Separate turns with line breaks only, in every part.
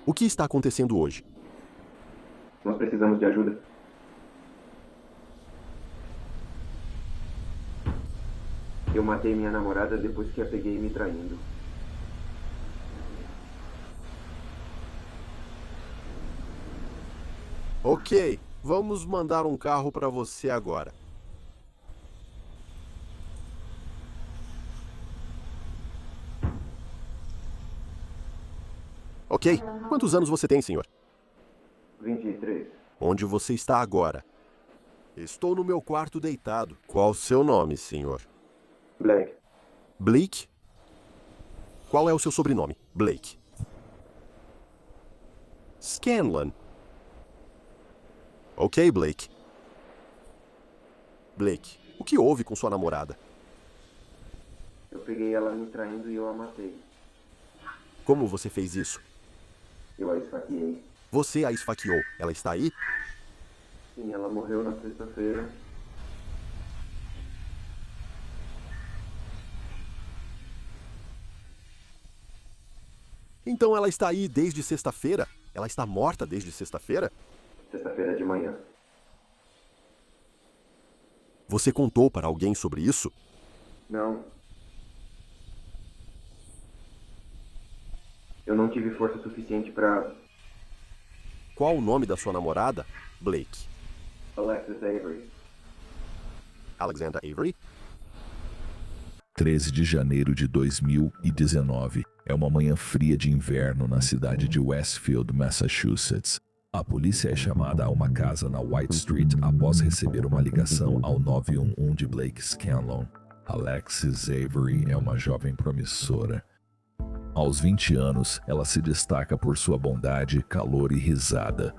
O que está acontecendo hoje?
Nós precisamos de ajuda. Eu matei minha namorada depois que a peguei me traindo.
Ok, vamos mandar um carro para você agora. Ok, quantos anos você tem, senhor?
23.
Onde você está agora? Estou no meu quarto deitado. Qual o seu nome, senhor?
Black.
Blake? Qual é o seu sobrenome? Blake. Scanlon. Ok, Blake. Blake, o que houve com sua namorada?
Eu peguei ela me traindo e eu a matei.
Como você fez isso?
Eu a esfaqueei.
Você a esfaqueou. Ela está aí?
Sim, ela morreu na sexta-feira.
Então ela está aí desde sexta-feira? Ela está morta desde sexta-feira?
Sexta-feira de manhã.
Você contou para alguém sobre isso?
Não. Eu não tive força suficiente para...
Qual o nome da sua namorada? Blake.
Alexis Avery.
Alexander Avery?
13 de janeiro de 2019. É uma manhã fria de inverno na cidade de Westfield, Massachusetts. A polícia é chamada a uma casa na White Street após receber uma ligação ao 911 de Blake Scanlon. Alexis Avery é uma jovem promissora. Aos 20 anos, ela se destaca por sua bondade, calor e risada.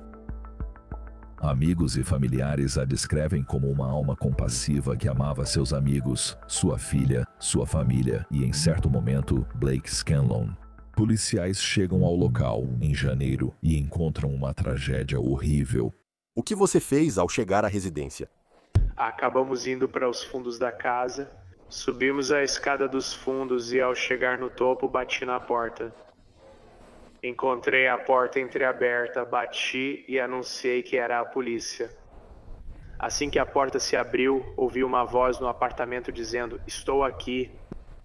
Amigos e familiares a descrevem como uma alma compassiva que amava seus amigos, sua filha, sua família e, em certo momento, Blake Scanlon. Policiais chegam ao local, em janeiro, e encontram uma tragédia horrível.
O que você fez ao chegar à residência?
Acabamos indo para os fundos da casa, subimos a escada dos fundos e, ao chegar no topo, bati na porta. Encontrei a porta entreaberta, bati e anunciei que era a polícia. Assim que a porta se abriu, ouvi uma voz no apartamento dizendo: "Estou aqui."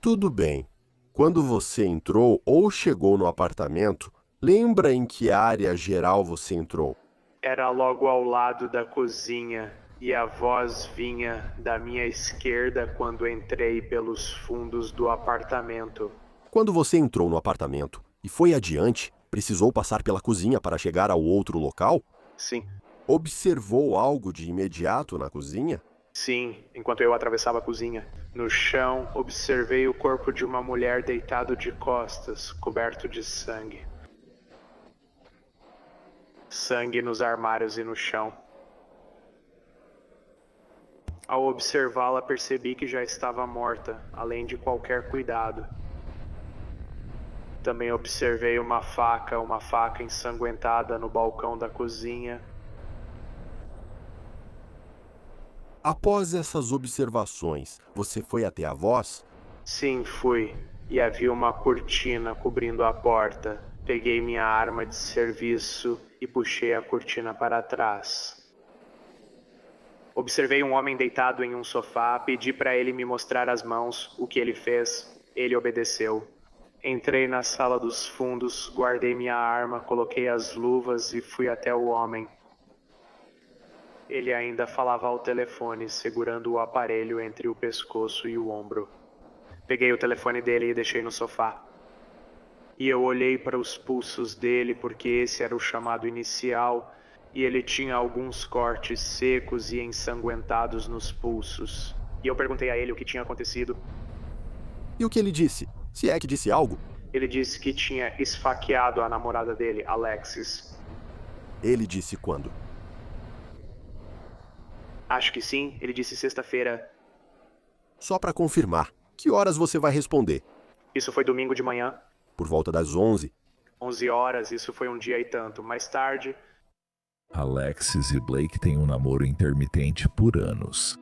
Tudo bem. Quando você entrou ou chegou no apartamento, lembra em que área geral você entrou?
Era logo ao lado da cozinha e a voz vinha da minha esquerda quando entrei pelos fundos do apartamento.
Quando você entrou no apartamento e foi adiante, precisou passar pela cozinha para chegar ao outro local?
Sim.
Observou algo de imediato na cozinha?
Sim, enquanto eu atravessava a cozinha. No chão, observei o corpo de uma mulher deitado de costas, coberto de sangue. Sangue nos armários e no chão. Ao observá-la, percebi que já estava morta, além de qualquer cuidado. Também observei uma faca ensanguentada no balcão da cozinha.
Após essas observações, você foi até a voz?
Sim, fui. E havia uma cortina cobrindo a porta. Peguei minha arma de serviço e puxei a cortina para trás. Observei um homem deitado em um sofá, pedi para ele me mostrar as mãos, o que ele fez. Ele obedeceu. Entrei na sala dos fundos, guardei minha arma, coloquei as luvas e fui até o homem. Ele ainda falava ao telefone, segurando o aparelho entre o pescoço e o ombro. Peguei o telefone dele e deixei no sofá. E eu olhei para os pulsos dele, porque esse era o chamado inicial, e ele tinha alguns cortes secos e ensanguentados nos pulsos. E eu perguntei a ele o que tinha acontecido.
E o que ele disse? Se é que disse algo?
Ele disse que tinha esfaqueado a namorada dele, Alexis.
Ele disse quando?
Acho que sim, ele disse sexta-feira.
Só para confirmar, que horas você vai responder?
Isso foi domingo de manhã.
Por volta das 11.
11 horas, isso foi um dia e tanto. Mais tarde...
Alexis e Blake têm um namoro intermitente por anos.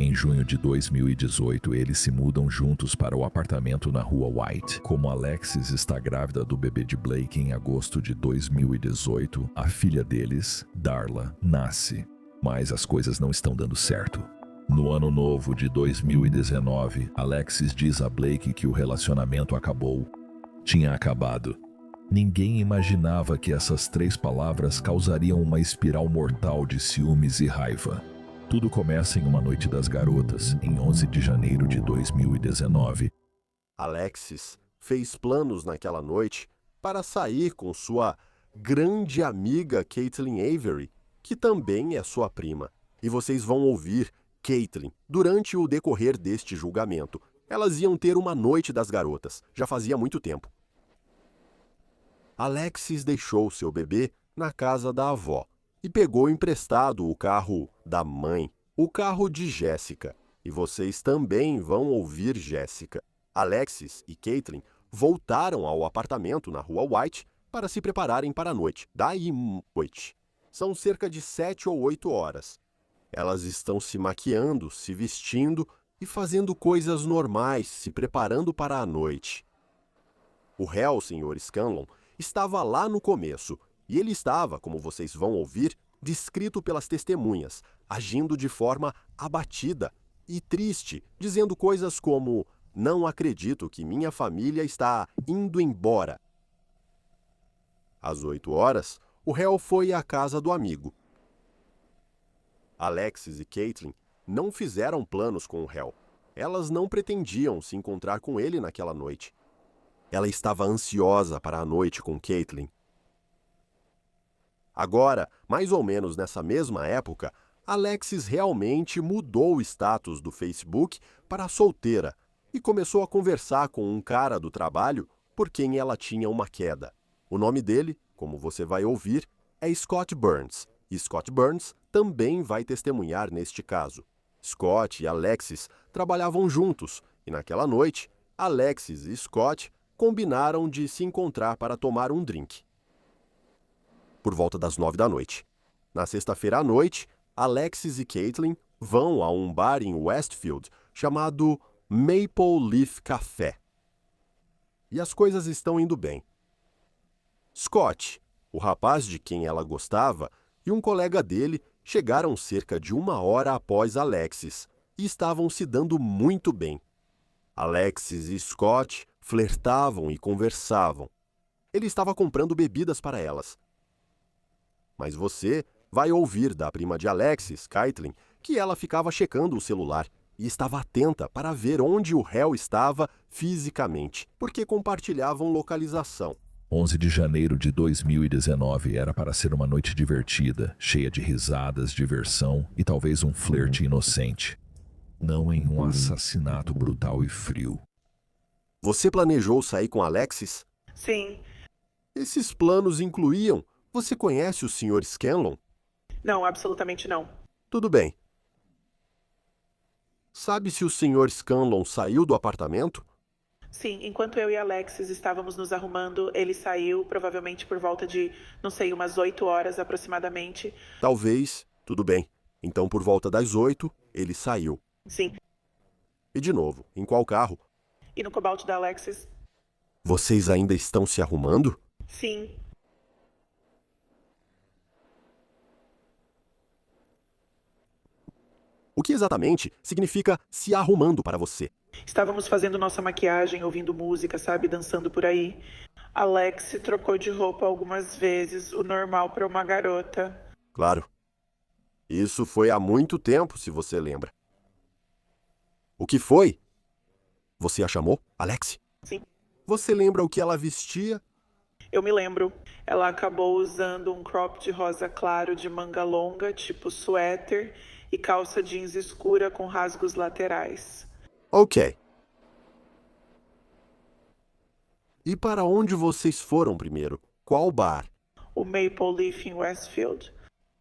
Em junho de 2018, eles se mudam juntos para o apartamento na rua White. Como Alexis está grávida do bebê de Blake em agosto de 2018, a filha deles, Darla, nasce. Mas as coisas não estão dando certo. No ano novo de 2019, Alexis diz a Blake que o relacionamento acabou. Tinha acabado. Ninguém imaginava que essas 3 palavras causariam uma espiral mortal de ciúmes e raiva. Tudo começa em uma noite das garotas, em 11 de janeiro de 2019.
Alexis fez planos naquela noite para sair com sua grande amiga Caitlin Avery, que também é sua prima. E vocês vão ouvir Caitlin durante o decorrer deste julgamento. Elas iam ter uma noite das garotas, já fazia muito tempo. Alexis deixou seu bebê na casa da avó e pegou emprestado o carro da mãe, o carro de Jéssica. E vocês também vão ouvir Jéssica. Alexis e Caitlin voltaram ao apartamento na rua White para se prepararem para a noite. Noite. São cerca de 7 ou 8 horas. Elas estão se maquiando, se vestindo e fazendo coisas normais, se preparando para a noite. O réu, o Sr. Scanlon, estava lá no começo. E ele estava, como vocês vão ouvir, descrito pelas testemunhas, agindo de forma abatida e triste, dizendo coisas como: "Não acredito que minha família está indo embora." Às 8 horas, o réu foi à casa do amigo. Alexis e Caitlin não fizeram planos com o réu. Elas não pretendiam se encontrar com ele naquela noite. Ela estava ansiosa para a noite com Caitlin. Agora, mais ou menos nessa mesma época, Alexis realmente mudou o status do Facebook para solteira e começou a conversar com um cara do trabalho por quem ela tinha uma queda. O nome dele, como você vai ouvir, é Scott Burns. E Scott Burns também vai testemunhar neste caso. Scott e Alexis trabalhavam juntos e naquela noite, Alexis e Scott combinaram de se encontrar para tomar um drink. Por volta das 9 da noite. Na sexta-feira à noite, Alexis e Caitlin vão a um bar em Westfield chamado Maple Leaf Café. E as coisas estão indo bem. Scott, o rapaz de quem ela gostava, e um colega dele chegaram cerca de 1 hora após Alexis e estavam se dando muito bem. Alexis e Scott flertavam e conversavam. Ele estava comprando bebidas para elas. Mas você vai ouvir da prima de Alexis, Caitlin, que ela ficava checando o celular e estava atenta para ver onde o réu estava fisicamente, porque compartilhavam localização.
11 de janeiro de 2019 era para ser uma noite divertida, cheia de risadas, diversão e talvez um flerte inocente. Não em um assassinato brutal e frio.
Você planejou sair com Alexis?
Sim.
Esses planos incluíam: você conhece o Sr. Scanlon?
Não, absolutamente não.
Tudo bem. Sabe se o Sr. Scanlon saiu do apartamento?
Sim, enquanto eu e Alexis estávamos nos arrumando, ele saiu, provavelmente por volta de, não sei, umas 8 horas aproximadamente.
Talvez. Tudo bem. Então, por volta das 8, ele saiu.
Sim.
E de novo, em qual carro?
E no Cobalt da Alexis?
Vocês ainda estão se arrumando?
Sim.
O que exatamente significa se arrumando para você?
Estávamos fazendo nossa maquiagem, ouvindo música, sabe, dançando por aí. Alex trocou de roupa algumas vezes, o normal para uma garota.
Claro. Isso foi há muito tempo, se você lembra. O que foi? Você a chamou, Alex?
Sim.
Você lembra o que ela vestia?
Eu me lembro. Ela acabou usando um cropped rosa claro de manga longa, tipo suéter, e calça jeans escura com rasgos laterais.
Ok. E para onde vocês foram primeiro? Qual bar?
O Maple Leaf em Westfield.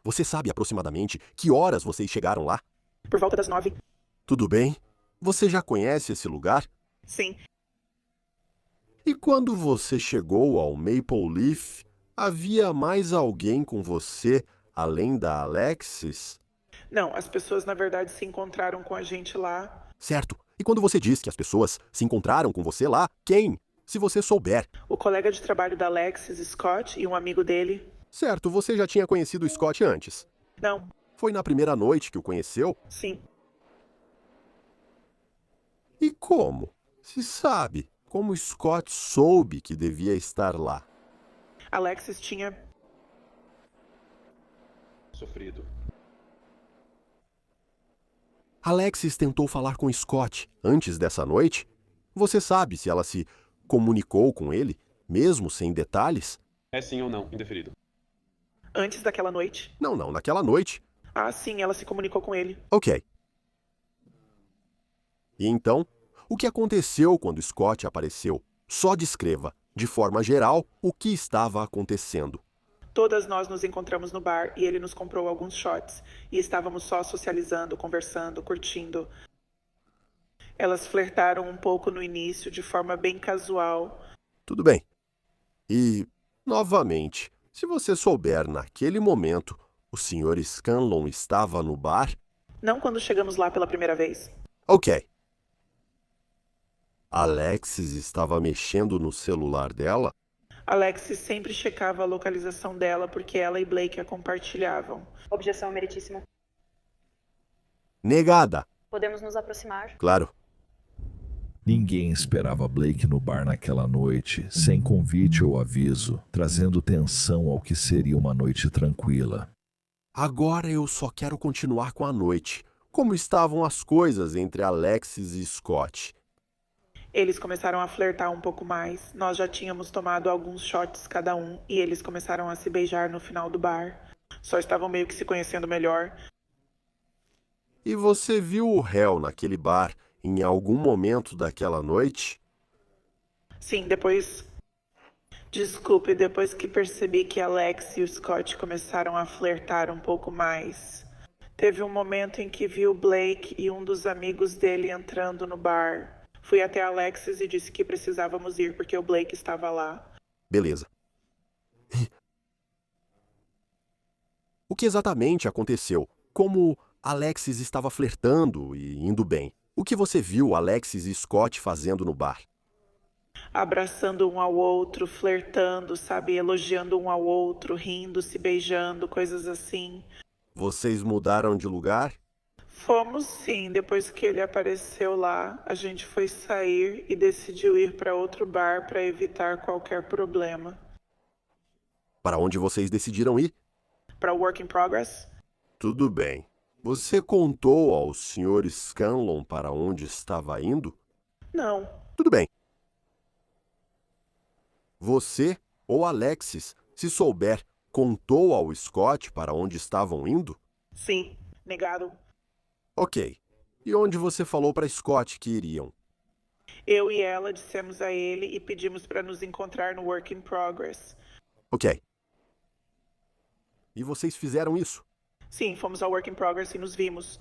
Você sabe aproximadamente que horas vocês chegaram lá?
Por volta das 9.
Tudo bem? Você já conhece esse lugar?
Sim.
E quando você chegou ao Maple Leaf, havia mais alguém com você além da Alexis?
Não, as pessoas na verdade se encontraram com a gente lá.
Certo. E quando você diz que as pessoas se encontraram com você lá, quem? Se você souber.
O colega de trabalho da Alexis, Scott, e um amigo dele.
Certo, você já tinha conhecido o Scott antes.
Não,
Foi na primeira noite que o conheceu?
sim.
E como? Se sabe como Scott soube que devia estar lá.
Alexis tinha.
Sofrido.
Alexis tentou falar com Scott antes dessa noite? Você sabe se ela se comunicou com ele, mesmo sem detalhes?
É sim ou não, indeferido.
Antes daquela noite?
Não, naquela noite.
Ah, sim, ela se comunicou com ele.
Ok. E então, o que aconteceu quando Scott apareceu? Só descreva, de forma geral, o que estava acontecendo.
Todas nós nos encontramos no bar e ele nos comprou alguns shots. E estávamos só socializando, conversando, curtindo. Elas flertaram um pouco no início, de forma bem casual.
Tudo bem. E, novamente, se você souber naquele momento, o Sr. Scanlon estava no bar?
Não quando chegamos lá pela primeira vez.
Ok. Alexis estava mexendo no celular dela?
Alexis sempre checava a localização dela porque ela e Blake a compartilhavam.
Objeção, meritíssimo.
Negada.
Podemos nos aproximar?
Claro.
Ninguém esperava Blake no bar naquela noite, sem convite ou aviso, trazendo tensão ao que seria uma noite tranquila.
Agora eu só quero continuar com a noite. Como estavam as coisas entre Alexis e Scott?
Eles começaram a flertar um pouco mais. Nós já tínhamos tomado alguns shots cada um e eles começaram a se beijar no final do bar. Só estavam meio que se conhecendo melhor.
E você viu o réu naquele bar em algum momento daquela noite?
Sim, depois... Desculpe, depois que percebi que Alex e o Scott começaram a flertar um pouco mais. Teve um momento em que vi o Blake e um dos amigos dele entrando no bar. Fui até Alexis e disse que precisávamos ir porque o Blake estava lá.
Beleza. O que exatamente aconteceu? Como Alexis estava flertando e indo bem? O que você viu Alexis e Scott fazendo no bar?
Abraçando um ao outro, flertando, sabe? Elogiando um ao outro, rindo, se beijando, coisas assim.
Vocês mudaram de lugar?
Fomos sim, depois que ele apareceu lá, a gente foi sair e decidiu ir para outro bar para evitar qualquer problema.
Para onde vocês decidiram ir?
Para o Work in Progress?
Tudo bem. Você contou ao Sr. Scanlon para onde estava indo?
Não.
Tudo bem. Você ou Alexis, se souber, contou ao Scott para onde estavam indo?
Sim, negado.
Ok. E onde você falou para Scott que iriam?
Eu e ela dissemos a ele e pedimos para nos encontrar no Work in Progress.
Ok. E vocês fizeram isso?
Sim, fomos ao Work in Progress e nos vimos.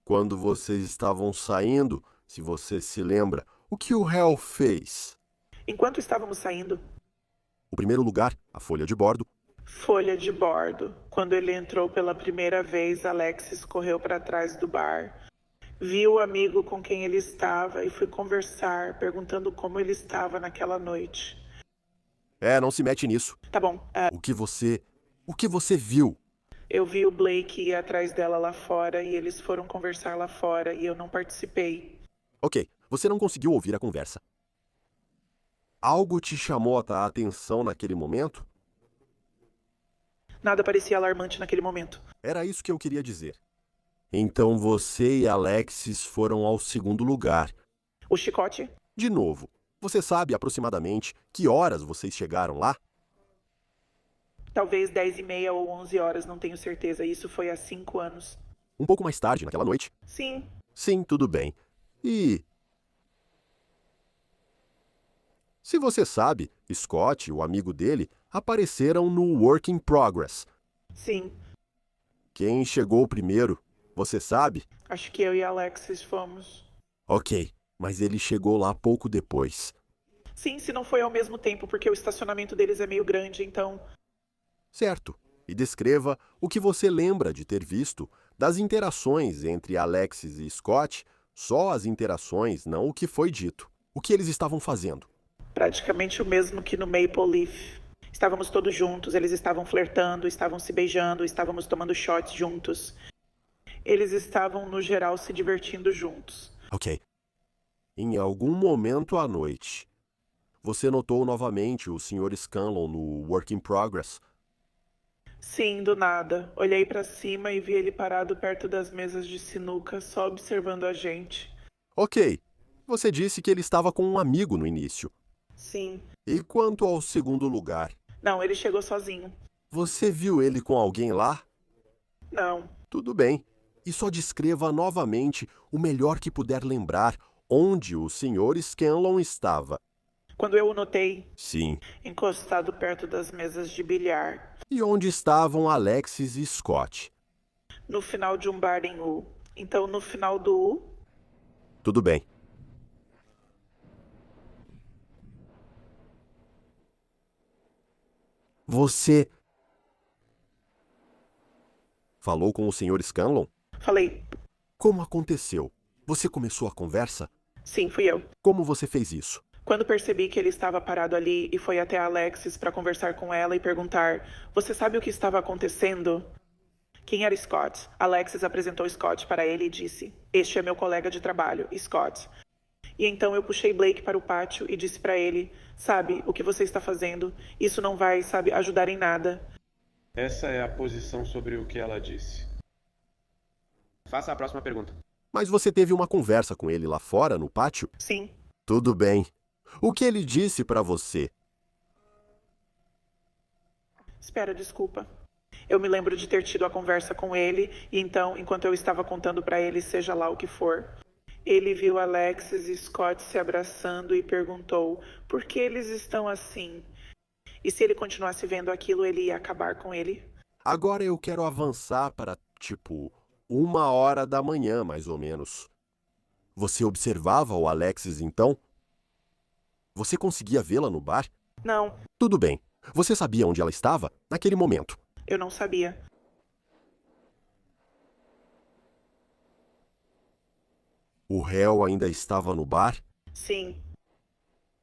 Quando vocês estavam saindo, se você se lembra, o que o réu fez?
Enquanto estávamos saindo,
O primeiro lugar, a folha de bordo.
folha de bordo. Quando ele entrou pela primeira vez, Alexis correu para trás do bar. Vi o amigo com quem ele estava e fui conversar, perguntando como ele estava naquela noite.
Não se mete nisso.
Tá bom,
O que você viu?
eu vi o Blake ir atrás dela lá fora e eles foram conversar lá fora e eu não participei.
Ok, você não conseguiu ouvir a conversa. Algo te chamou a atenção naquele momento?
Nada parecia alarmante naquele momento.
Era isso que eu queria dizer. Então você e Alexis foram ao segundo lugar.
O chicote?
De novo, você sabe aproximadamente que horas vocês chegaram lá?
Talvez 10h30 ou 11 horas, não tenho certeza. Isso foi há 5 anos.
Um pouco mais tarde, naquela noite?
Sim,
Sim, tudo bem. E... se você sabe, Scott e o amigo dele apareceram no Work in Progress.
sim.
Quem chegou primeiro, você sabe?
Acho que eu e Alexis fomos.
Ok, mas ele chegou lá pouco depois.
Sim, se não foi ao mesmo tempo, porque o estacionamento deles é meio grande, então...
Certo. E descreva o que você lembra de ter visto das interações entre Alexis e Scott, só as interações, não o que foi dito. O que eles estavam fazendo?
Praticamente o mesmo que no Maple Leaf. Estávamos todos juntos, eles estavam flertando, estavam se beijando, estávamos tomando shots juntos. Eles estavam, no geral, se divertindo juntos.
Ok. Em algum momento à noite, você notou novamente o Sr. Scanlon no Work in Progress?
Sim, do nada. Olhei para cima e vi ele parado perto das mesas de sinuca, só observando a gente.
Ok. Você disse que ele estava com um amigo no início.
Sim.
E quanto ao segundo lugar?
Não, ele chegou sozinho.
Você viu ele com alguém lá?
Não.
Tudo bem. E só descreva novamente o melhor que puder lembrar onde o Sr. Scanlon estava.
Quando eu o notei,
Sim.
encostado perto das mesas de bilhar,
E onde estavam Alexis e Scott?
no final de um bar em U. Então, no final do U,
Tudo bem. Você falou com o Sr. Scanlon?
falei,
Como aconteceu? Você começou a conversa?
sim, fui eu.
Como você fez isso?
Quando percebi que ele estava parado ali e foi até a Alexis para conversar com ela e perguntar: Você sabe o que estava acontecendo? Quem era Scott? Alexis apresentou Scott para ele e disse: Este é meu colega de trabalho, Scott. E então eu puxei Blake para o pátio e disse para ele: Sabe, o que você está fazendo? Isso não vai, sabe, ajudar em nada.
Essa é a posição sobre o que ela disse. Faça a próxima pergunta.
Mas você teve uma conversa com ele lá fora, no pátio?
Sim,
Tudo bem. O que ele disse para você?
espera, desculpa. Eu me lembro de ter tido a conversa com ele e então, enquanto eu estava contando para ele seja lá o que for, ele viu Alexis e Scott se abraçando e perguntou por que eles estão assim. E se ele continuasse vendo aquilo, ele ia acabar com ele?
Agora eu quero avançar para, 1h da manhã, mais ou menos. Você observava o Alexis, então? Você conseguia vê-la no bar?
Não,
Tudo bem. Você sabia onde ela estava naquele momento?
eu não sabia.
O réu ainda estava no bar?
Sim.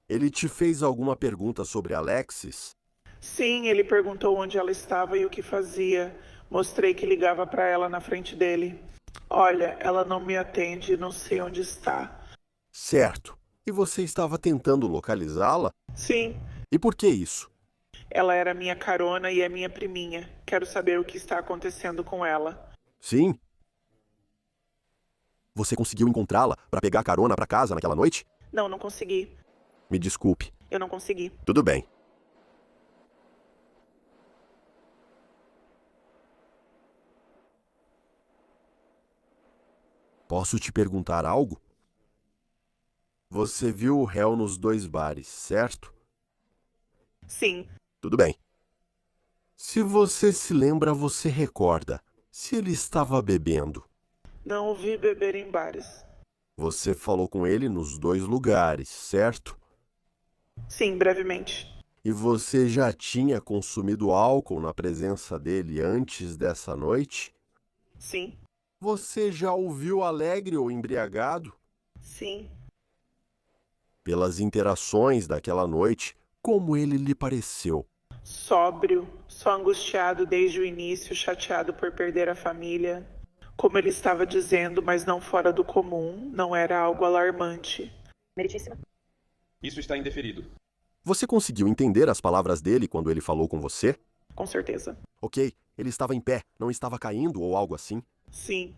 Ele te fez alguma pergunta sobre Alexis?
Sim, ele perguntou onde ela estava e o que fazia. Mostrei que ligava para ela na frente dele. Olha, ela não me atende, não sei onde está.
Certo. E você estava tentando localizá-la?
Sim,
E por que isso?
ela era minha carona e é minha priminha. Quero saber o que está acontecendo com ela.
Sim. Você conseguiu encontrá-la para pegar carona para casa naquela noite?
Não, não consegui.
Me desculpe.
Eu não consegui.
Tudo bem. Posso te perguntar algo? Você viu o réu nos 2 bares, certo?
Sim,
Tudo bem. Se você se lembra, você recorda. Se ele estava bebendo,
não o vi beber em bares.
você falou com ele nos 2 lugares, certo?
Sim, brevemente.
E você já tinha consumido álcool na presença dele antes dessa noite?
Sim,
Você já o viu alegre ou embriagado?
sim.
Pelas interações daquela noite, como ele lhe pareceu?
Sóbrio, só angustiado desde o início, chateado por perder a família. Como ele estava dizendo, mas não fora do comum, não era algo alarmante.
Meritíssimo.
Isso está indeferido.
Você conseguiu entender as palavras dele quando ele falou com você?
Com certeza.
Ok, ele estava em pé, não estava caindo ou algo assim?
Sim,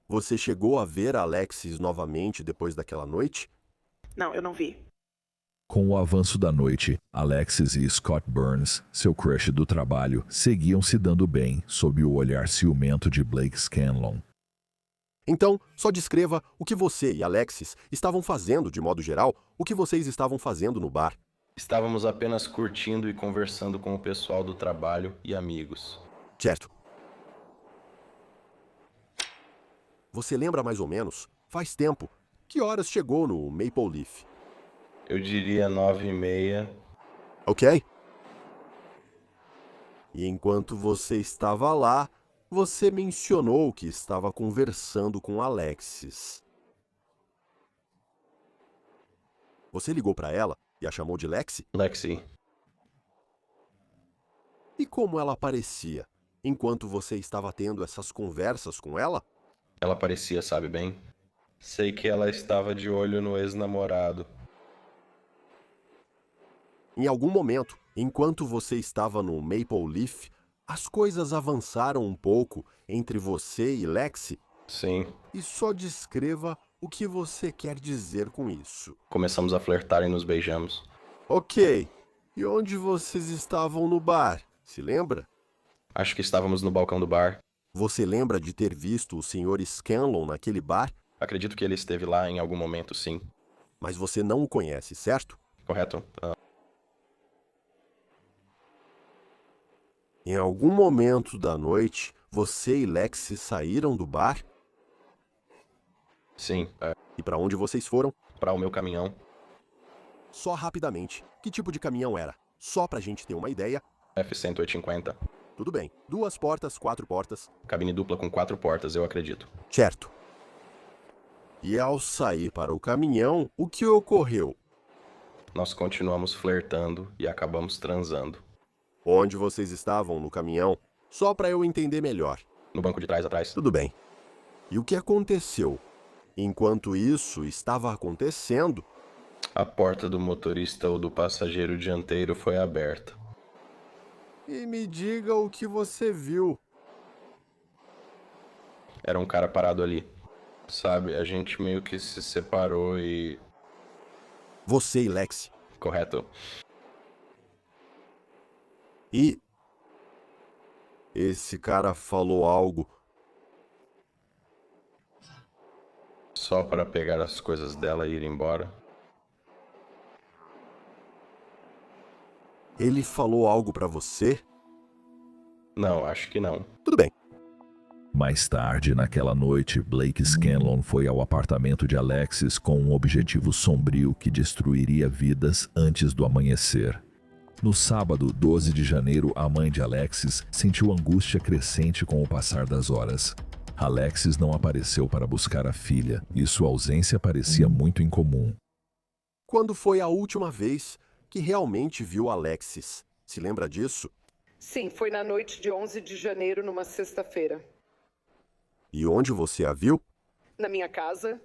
Você chegou a ver Alexis novamente depois daquela noite?
não, eu não vi.
Com o avanço da noite, Alexis e Scott Burns, seu crush do trabalho, seguiam se dando bem sob o olhar ciumento de Blake Scanlon.
Então, só descreva o que você e Alexis estavam fazendo de modo geral, o que vocês estavam fazendo no bar.
Estávamos apenas curtindo e conversando com o pessoal do trabalho e amigos.
Certo. Você lembra mais ou menos? Faz tempo. Que horas chegou no Maple Leaf?
Eu diria 9h30.
Ok? E enquanto você estava lá, você mencionou que estava conversando com Alexis. Você ligou para ela e a chamou de Lexi?
Lexi,
E como ela parecia enquanto você estava tendo essas conversas com ela?
ela parecia, sabe bem? Sei que ela estava de olho no ex-namorado.
Em algum momento, enquanto você estava no Maple Leaf, as coisas avançaram um pouco entre você e Lexi?
Sim,
E só descreva o que você quer dizer com isso.
começamos a flertar e nos beijamos.
Ok. E onde vocês estavam no bar? Se lembra?
Acho que estávamos no balcão do bar.
Você lembra de ter visto o Sr. Scanlon naquele bar?
Acredito que ele esteve lá em algum momento, sim.
Mas você não o conhece, certo?
Correto?
Em algum momento da noite, você e Lexi saíram do bar?
Sim,
E para onde vocês foram?
para o meu caminhão.
Só rapidamente. Que tipo de caminhão era? Só pra gente ter uma ideia.
F-150.
Tudo bem. 2 portas, 4 portas.
Cabine dupla com 4 portas, eu acredito.
Certo. E ao sair para o caminhão, o que ocorreu?
Nós continuamos flertando e acabamos transando.
Onde vocês estavam no caminhão? Só para eu entender melhor.
No banco de trás atrás.
Tudo bem. E o que aconteceu? Enquanto isso estava acontecendo,
A porta do motorista ou do passageiro dianteiro foi aberta.
e me diga o que você viu.
Era um cara parado ali. Sabe, a gente meio que se separou e...
Você e Lexi.
Correto.
E esse cara falou algo.
Só para pegar as coisas dela e ir embora.
Ele falou algo pra você?
Não, acho que não.
Tudo bem.
Mais tarde, naquela noite, Blake Scanlon foi ao apartamento de Alexis com um objetivo sombrio que destruiria vidas antes do amanhecer. No sábado, 12 de janeiro, a mãe de Alexis sentiu angústia crescente com o passar das horas. Alexis não apareceu para buscar a filha e sua ausência parecia muito incomum.
Quando foi a última vez que realmente viu Alexis? Se lembra disso?
Sim, foi na noite de 11 de janeiro, numa sexta-feira.
E onde você a viu?
Na minha casa,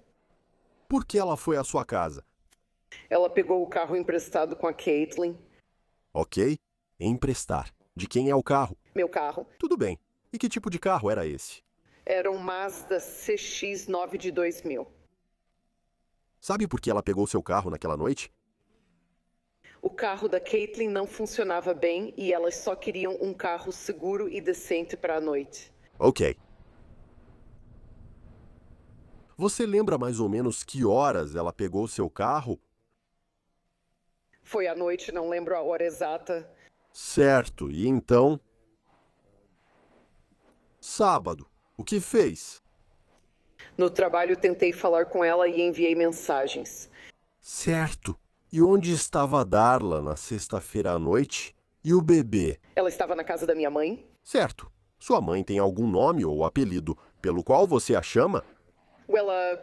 Por que ela foi à sua casa?
ela pegou o carro emprestado com a Caitlin.
Ok. Emprestar. De quem é o carro?
Meu carro
Tudo bem. E que tipo de carro era esse?
era um Mazda CX-9 de 2000.
Sabe por que ela pegou seu carro naquela noite?
O carro da Caitlin não funcionava bem e elas só queriam um carro seguro e decente para a noite.
Ok. Você lembra mais ou menos que horas ela pegou seu carro?
Foi à noite, não lembro a hora exata.
Certo. E então? Sábado. O que fez?
No trabalho, tentei falar com ela e enviei mensagens.
Certo. E onde estava a Darla na sexta-feira à noite? E o bebê?
Ela estava na casa da minha mãe?
Certo. Sua mãe tem algum nome ou apelido pelo qual você a chama?
Ela...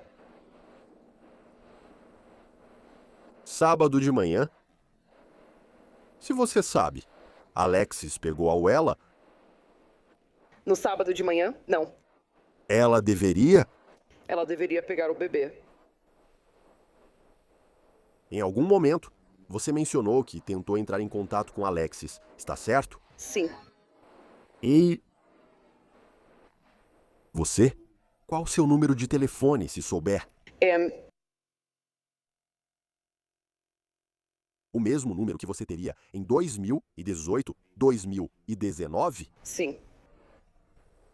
Sábado de manhã. Se você sabe, Alexis pegou a Uella?
No sábado de manhã? Não.
Ela deveria?
Ela deveria pegar o bebê.
Em algum momento, você mencionou que tentou entrar em contato com Alexis, está certo?
Sim.
E... Você? Qual o seu número de telefone, se souber?
É...
O mesmo número que você teria em 2018, 2019?
Sim.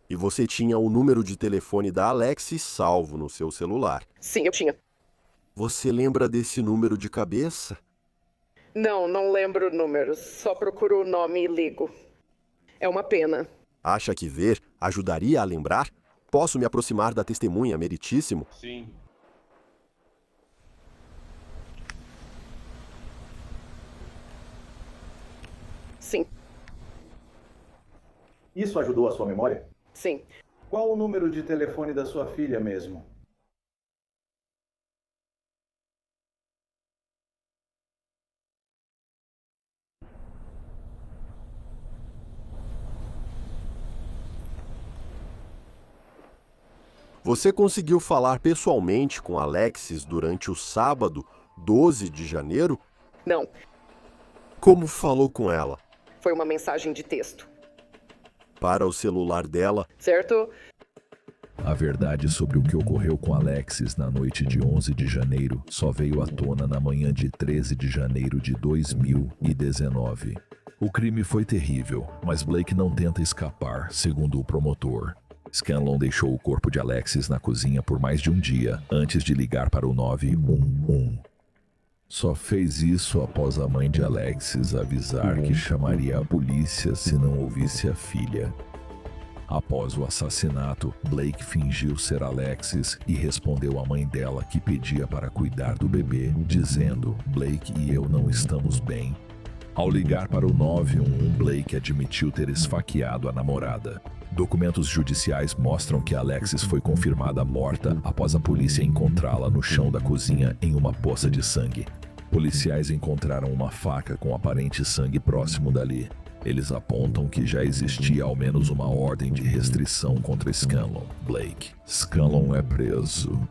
E você tinha o número de telefone da Alexis salvo no seu celular.
Sim, eu tinha.
Você lembra desse número de cabeça?
Não lembro o número. Só procuro o nome e ligo. É uma pena.
Acha que ver ajudaria a lembrar? Posso me aproximar da testemunha, meritíssimo?
Sim.
Sim.
Isso ajudou a sua memória?
Sim.
Qual o número de telefone da sua filha mesmo?
Você conseguiu falar pessoalmente com Alexis durante o sábado, 12 de janeiro?
Não.
Como falou com ela?
Foi uma mensagem de texto.
Para o celular dela?
Certo?
A verdade sobre o que ocorreu com Alexis na noite de 11 de janeiro só veio à tona na manhã de 13 de janeiro de 2019. O crime foi terrível, mas Blake não tenta escapar, segundo o promotor. Scanlon deixou o corpo de Alexis na cozinha por mais de um dia antes de ligar para o 911. Só fez isso após a mãe de Alexis avisar que chamaria a polícia se não ouvisse a filha. Após o assassinato, Blake fingiu ser Alexis e respondeu à mãe dela que pedia para cuidar do bebê, dizendo: "Blake e eu não estamos bem." Ao ligar para o 911, Blake admitiu ter esfaqueado a namorada. Documentos judiciais mostram que Alexis foi confirmada morta após a polícia encontrá-la no chão da cozinha em uma poça de sangue. Policiais encontraram uma faca com aparente sangue próximo dali. Eles apontam que já existia ao menos uma ordem de restrição contra Scanlon. Blake. Scanlon é preso.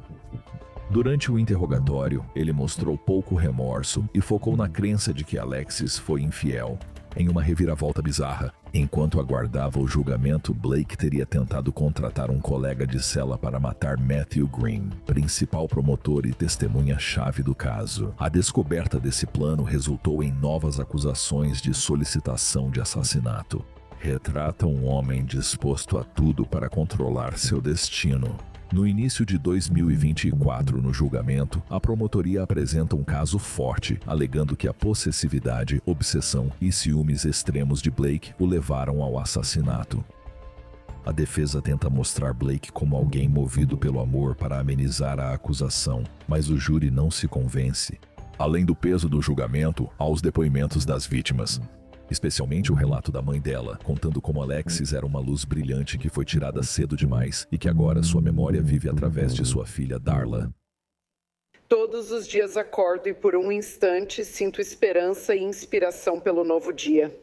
Durante o interrogatório, ele mostrou pouco remorso e focou na crença de que Alexis foi infiel. Em uma reviravolta bizarra, enquanto aguardava o julgamento, Blake teria tentado contratar um colega de cela para matar Matthew Green, principal promotor e testemunha-chave do caso. A descoberta desse plano resultou em novas acusações de solicitação de assassinato. Retrata um homem disposto a tudo para controlar seu destino. No início de 2024, no julgamento, a promotoria apresenta um caso forte, alegando que a possessividade, obsessão e ciúmes extremos de Blake o levaram ao assassinato. A defesa tenta mostrar Blake como alguém movido pelo amor para amenizar a acusação, mas o júri não se convence. Além do peso do julgamento, há os depoimentos das vítimas. Especialmente o relato da mãe dela, contando como Alexis era uma luz brilhante que foi tirada cedo demais e que agora sua memória vive através de sua filha Darla.
Todos os dias acordo e por um instante sinto esperança e inspiração pelo novo dia.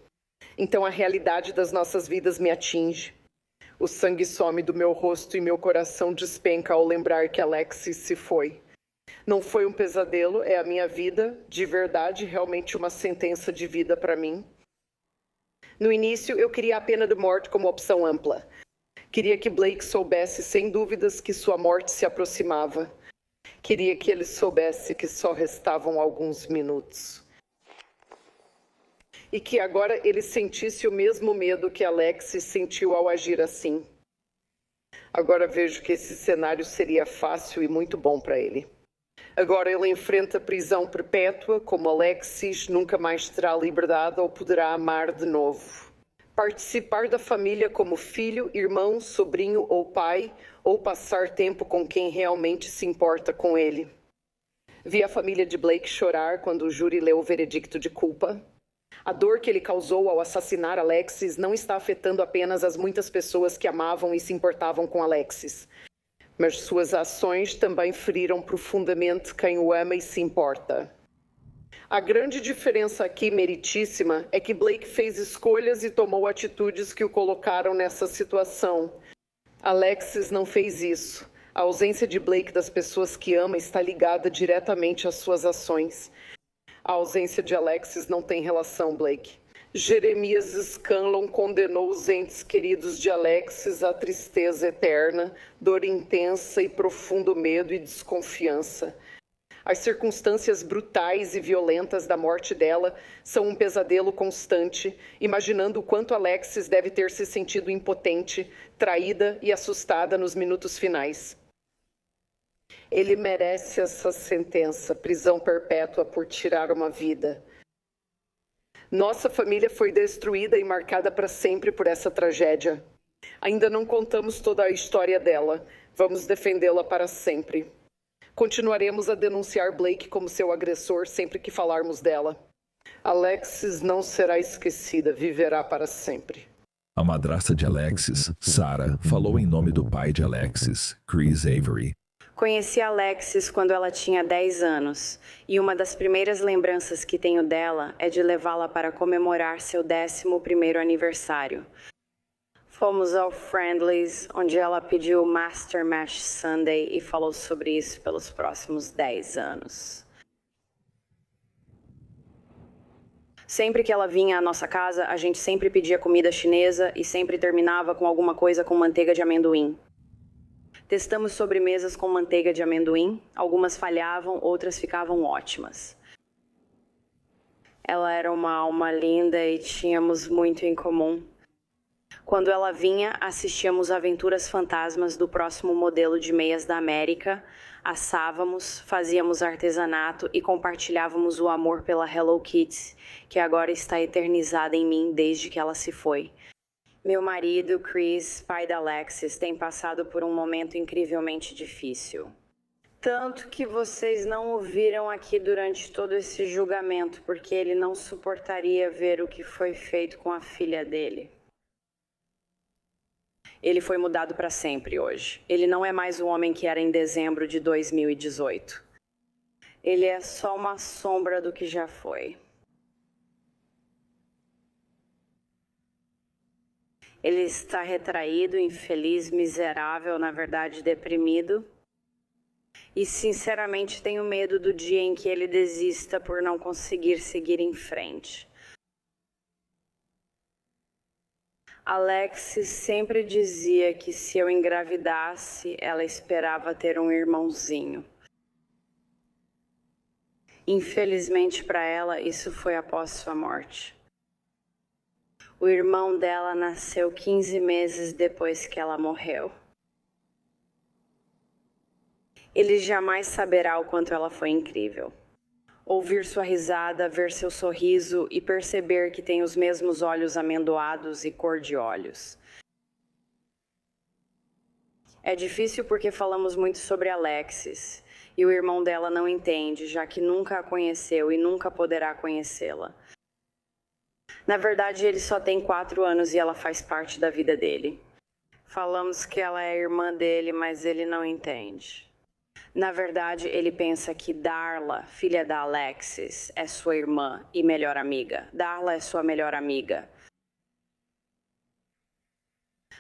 Então a realidade das nossas vidas me atinge. O sangue some do meu rosto e meu coração despenca ao lembrar que Alexis se foi. Não foi um pesadelo, é a minha vida, de verdade, realmente uma sentença de vida para mim. No início, eu queria a pena de morte como opção ampla. Queria que Blake soubesse, sem dúvidas, que sua morte se aproximava. Queria que ele soubesse que só restavam alguns minutos. E que agora ele sentisse o mesmo medo que Alexis sentiu ao agir assim. Agora vejo que esse cenário seria fácil e muito bom para ele. Agora ele enfrenta prisão perpétua, como Alexis nunca mais terá liberdade ou poderá amar de novo. Participar da família como filho, irmão, sobrinho ou pai, ou passar tempo com quem realmente se importa com ele. Vi a família de Blake chorar quando o júri leu o veredicto de culpa. A dor que ele causou ao assassinar Alexis não está afetando apenas as muitas pessoas que amavam e se importavam com Alexis. Mas suas ações também feriram profundamente quem o ama e se importa. A grande diferença aqui, meritíssima, é que Blake fez escolhas e tomou atitudes que o colocaram nessa situação. Alexis não fez isso. A ausência de Blake das pessoas que ama está ligada diretamente às suas ações. A ausência de Alexis não tem relação, Blake. Jeremias Scanlon condenou os entes queridos de Alexis à tristeza eterna, dor intensa e profundo medo e desconfiança. As circunstâncias brutais e violentas da morte dela são um pesadelo constante, imaginando o quanto Alexis deve ter se sentido impotente, traída e assustada nos minutos finais. Ele merece essa sentença, prisão perpétua por tirar uma vida. Nossa família foi destruída e marcada para sempre por essa tragédia. Ainda não contamos toda a história dela. Vamos defendê-la para sempre. Continuaremos a denunciar Blake como seu agressor sempre que falarmos dela. Alexis não será esquecida, viverá para sempre.
A madrasta de Alexis, Sarah, falou em nome do pai de Alexis, Chris Avery.
Conheci a Alexis quando ela tinha 10 anos, e uma das primeiras lembranças que tenho dela é de levá-la para comemorar seu 11º aniversário. Fomos ao Friendly's, onde ela pediu Master Mash Sunday e falou sobre isso pelos próximos 10 anos. Sempre que ela vinha à nossa casa, a gente sempre pedia comida chinesa e sempre terminava com alguma coisa com manteiga de amendoim. Testamos sobremesas com manteiga de amendoim, algumas falhavam, outras ficavam ótimas. Ela era uma alma linda e tínhamos muito em comum. Quando ela vinha, assistíamos Aventuras Fantasmas do próximo modelo de meias da América, assávamos, fazíamos artesanato e compartilhávamos o amor pela Hello Kitty, que agora está eternizada em mim desde que ela se foi. Meu marido, Chris, pai da Alexis, tem passado por um momento incrivelmente difícil. Tanto que vocês não o viram aqui durante todo esse julgamento, porque ele não suportaria ver o que foi feito com a filha dele. Ele foi mudado para sempre hoje. Ele não é mais o homem que era em dezembro de 2018. Ele é só uma sombra do que já foi. Ele está retraído, infeliz, miserável, na verdade deprimido. E sinceramente tenho medo do dia em que ele desista por não conseguir seguir em frente. Alexis sempre dizia que se eu engravidasse, ela esperava ter um irmãozinho. Infelizmente para ela, isso foi após sua morte. O irmão dela nasceu 15 meses depois que ela morreu. Ele jamais saberá o quanto ela foi incrível. Ouvir sua risada, ver seu sorriso e perceber que tem os mesmos olhos amendoados e cor de olhos. É difícil porque falamos muito sobre Alexis, e o irmão dela não entende, já que nunca a conheceu e nunca poderá conhecê-la. Na verdade, ele só tem 4 anos e ela faz parte da vida dele. Falamos que ela é irmã dele, mas ele não entende. Na verdade, ele pensa que Darla, filha da Alexis, é sua irmã e melhor amiga. Darla é sua melhor amiga.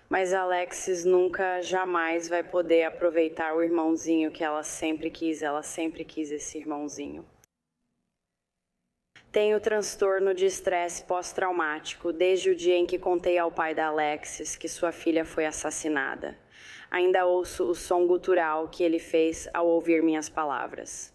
Mas Alexis nunca, jamais vai poder aproveitar o irmãozinho que ela sempre quis. Ela sempre quis esse irmãozinho. Tenho transtorno de estresse pós-traumático desde o dia em que contei ao pai da Alexis que sua filha foi assassinada. Ainda ouço o som gutural que ele fez ao ouvir minhas palavras.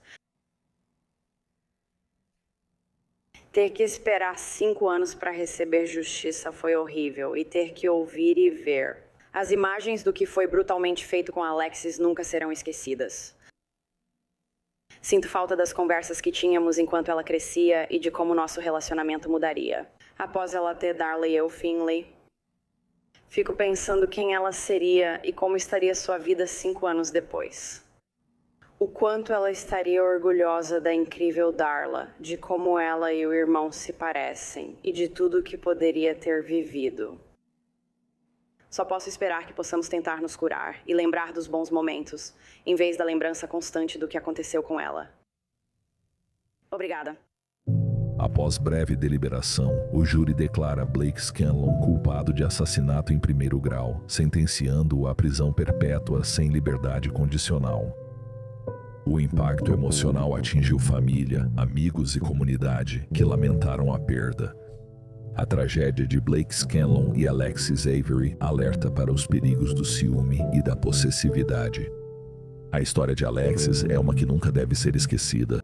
Ter que esperar 5 anos para receber justiça foi horrível e ter que ouvir e ver. As imagens do que foi brutalmente feito com Alexis nunca serão esquecidas. Sinto falta das conversas que tínhamos enquanto ela crescia e de como nosso relacionamento mudaria. Após ela ter Darla e eu, Finley, fico pensando quem ela seria e como estaria sua vida 5 anos depois. O quanto ela estaria orgulhosa da incrível Darla, de como ela e o irmão se parecem e de tudo que poderia ter vivido. Só posso esperar que possamos tentar nos curar e lembrar dos bons momentos, em vez da lembrança constante do que aconteceu com ela. Obrigada.
Após breve deliberação, o júri declara Blake Scanlon culpado de assassinato em 1º grau, sentenciando-o à prisão perpétua sem liberdade condicional. O impacto emocional atingiu família, amigos e comunidade, que lamentaram a perda. A tragédia de Blake Scanlon e Alexis Avery alerta para os perigos do ciúme e da possessividade. A história de Alexis é uma que nunca deve ser esquecida.